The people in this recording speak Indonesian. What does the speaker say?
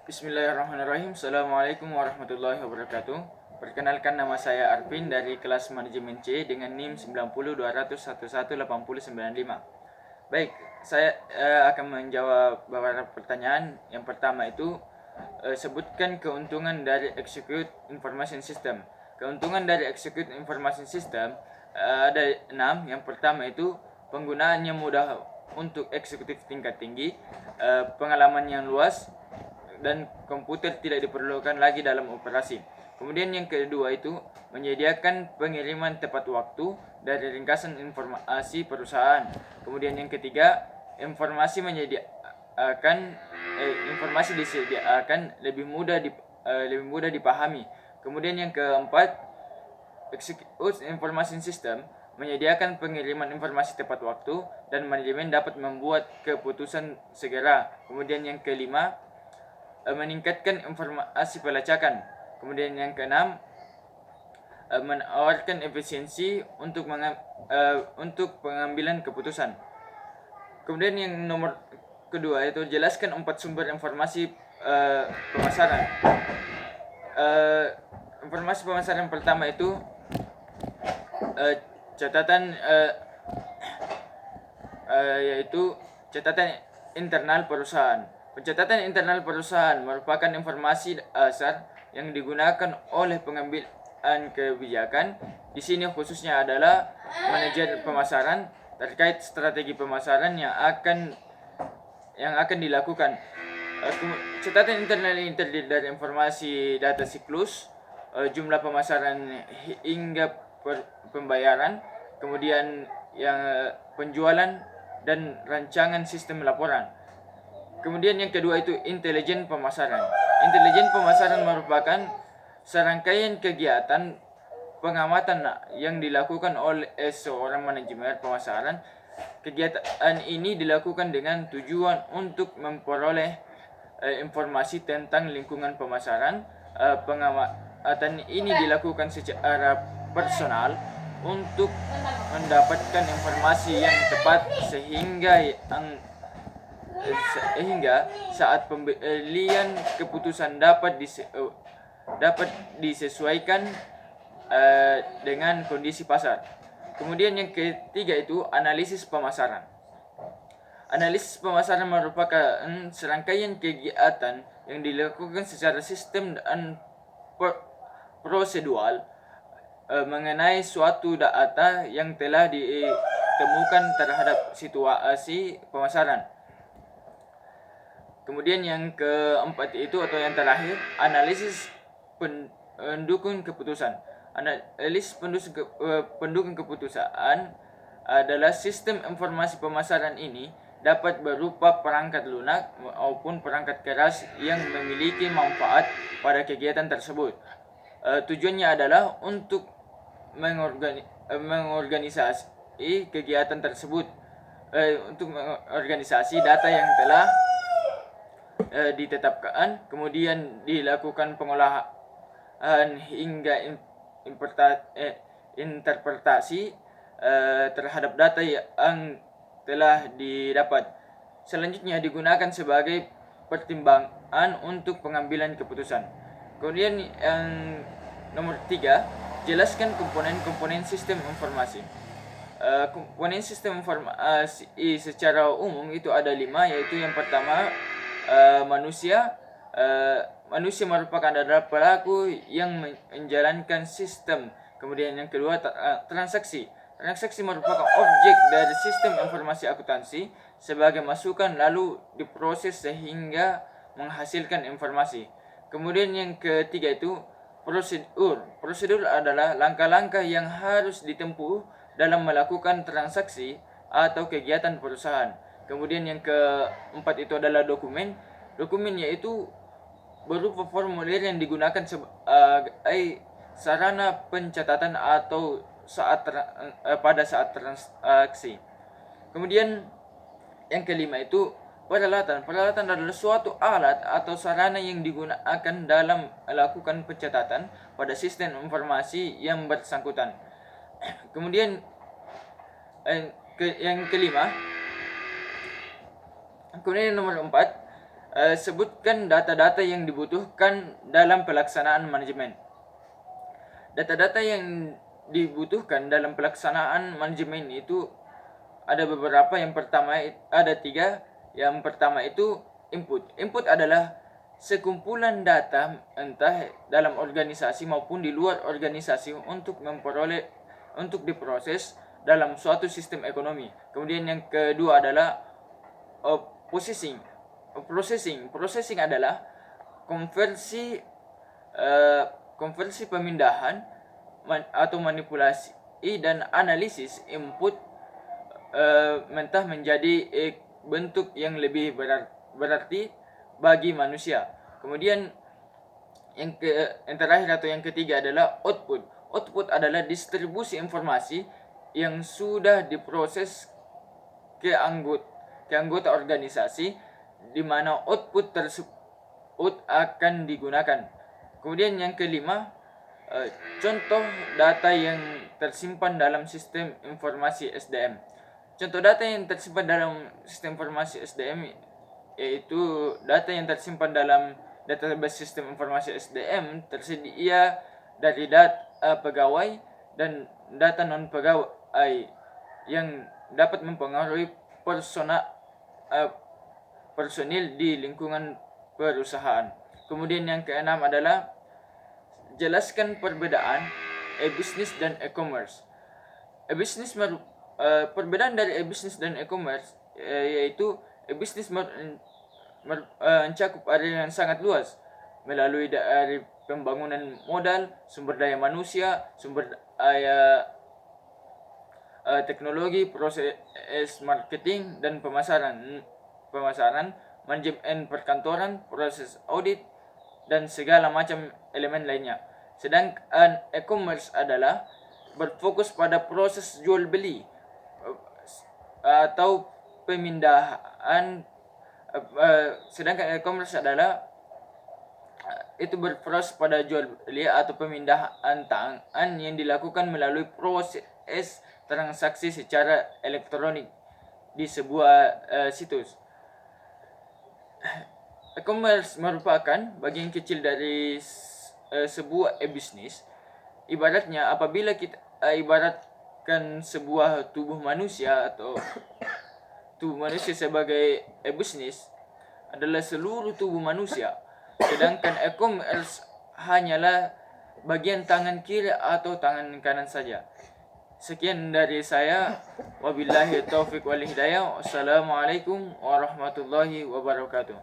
Bismillahirrahmanirrahim. Assalamualaikum warahmatullahi wabarakatuh. Perkenalkan, nama saya Arvin dari kelas manajemen C dengan NIM 9020118095. Baik, saya akan menjawab beberapa pertanyaan. Yang pertama itu, sebutkan keuntungan dari Execute Information System. Keuntungan dari Execute Information System ada 6. Yang pertama itu, penggunaannya mudah untuk eksekutif tingkat tinggi, pengalaman yang luas, dan komputer tidak diperlukan lagi dalam operasi. Kemudian yang kedua itu, menyediakan pengiriman tepat waktu dari ringkasan informasi perusahaan. Kemudian yang ketiga, informasi disediakan lebih mudah dipahami. Kemudian yang keempat, Execute Information System menyediakan pengiriman informasi tepat waktu dan manajemen dapat membuat keputusan segera. Kemudian yang kelima, meningkatkan informasi pelacakan. Kemudian yang keenam, menawarkan efisiensi untuk pengambilan keputusan. Kemudian yang nomor kedua itu, jelaskan 4 sumber informasi pemasaran. Informasi pemasaran pertama itu catatan yaitu catatan internal perusahaan. Pencatatan internal perusahaan merupakan informasi dasar yang digunakan oleh pengambilan kebijakan. Di sini khususnya adalah manajer pemasaran terkait strategi pemasaran yang akan dilakukan. Catatan internal ini terdiri dari informasi data siklus, jumlah pemasaran hingga pembayaran, kemudian yang penjualan dan rancangan sistem laporan. Kemudian yang kedua itu, intelijen pemasaran. Intelijen pemasaran merupakan serangkaian kegiatan pengamatan yang dilakukan oleh seorang manajemen pemasaran. Kegiatan ini dilakukan dengan tujuan untuk memperoleh informasi tentang lingkungan pemasaran. Pengamatan ini dilakukan secara personal untuk mendapatkan informasi yang tepat sehingga saat pembelian keputusan dapat disesuaikan dengan kondisi pasar. Kemudian yang ketiga itu, analisis pemasaran. Analisis pemasaran merupakan serangkaian kegiatan yang dilakukan secara sistem dan prosedural mengenai suatu data yang telah ditemukan terhadap situasi pemasaran. Kemudian yang keempat itu, atau yang terakhir, analisis pendukung keputusan. Analisis pendukung keputusan adalah sistem informasi pemasaran ini dapat berupa perangkat lunak maupun perangkat keras yang memiliki manfaat pada kegiatan tersebut. Tujuannya adalah untuk mengorganisasi kegiatan tersebut, untuk mengorganisasi data yang telah ditetapkan, kemudian dilakukan pengolahan hingga interpretasi terhadap data yang telah didapat. Selanjutnya digunakan sebagai pertimbangan untuk pengambilan keputusan. Kemudian yang nomor 3, jelaskan komponen-komponen sistem informasi. Komponen sistem informasi secara umum itu ada 5, yaitu yang pertama, manusia. Manusia merupakan adalah pelaku yang menjalankan sistem. Kemudian yang kedua, transaksi. Transaksi merupakan objek dari sistem informasi akuntansi sebagai masukan lalu diproses sehingga menghasilkan informasi. Kemudian yang ketiga itu, prosedur. Prosedur adalah langkah-langkah yang harus ditempuh dalam melakukan transaksi atau kegiatan perusahaan. Kemudian yang keempat itu adalah dokumen. Dokumen yaitu berupa formulir yang digunakan sebagai sarana pencatatan atau pada saat transaksi. Kemudian yang kelima itu, peralatan. Peralatan adalah suatu alat atau sarana yang digunakan dalam melakukan pencatatan pada sistem informasi yang bersangkutan. Kemudian yang kelima, kemudian nomor 4, Sebutkan data-data yang dibutuhkan dalam pelaksanaan manajemen. Data-data yang dibutuhkan dalam pelaksanaan manajemen itu ada beberapa. Yang pertama ada 3. Yang pertama itu input. Input adalah sekumpulan data entah dalam organisasi maupun di luar organisasi untuk diproses dalam suatu sistem ekonomi. Kemudian yang kedua adalah processing. Processing adalah konversi pemindahan atau manipulasi dan analisis input mentah menjadi bentuk yang lebih berarti bagi manusia. Kemudian yang terakhir atau yang ketiga adalah output. Output adalah distribusi informasi yang sudah diproses ke anggota organisasi, di mana output tersebut akan digunakan. Kemudian yang kelima, contoh data yang tersimpan dalam sistem informasi SDM. Contoh data yang tersimpan dalam sistem informasi SDM yaitu data yang tersimpan dalam database sistem informasi SDM tersedia dari data pegawai dan data non pegawai yang dapat mempengaruhi personil di lingkungan perusahaan. Kemudian yang keenam adalah jelaskan perbedaan e-business dan e-commerce. Perbedaan dari e-business dan e-commerce yaitu e-business mencakup area yang sangat luas melalui dari pembangunan modal, sumber daya manusia, sumber daya teknologi, proses marketing dan pemasaran, manajemen perkantoran, proses audit dan segala macam elemen lainnya. Sedangkan e-commerce adalah berfokus pada proses jual beli atau pemindahan. Sedangkan e-commerce adalah itu berproses pada jual beli atau pemindahan tangan yang dilakukan melalui proses transaksi secara elektronik di sebuah situs. E-commerce merupakan bagian kecil dari sebuah e-business. Ibaratnya apabila kita ibaratkan sebuah tubuh manusia atau tubuh manusia sebagai e-business adalah seluruh tubuh manusia, sedangkan e-commerce hanyalah bagian tangan kiri atau tangan kanan saja. Sekian dari saya. Wabillahi taufiq wal hidayah. Wassalamualaikum warahmatullahi wabarakatuh.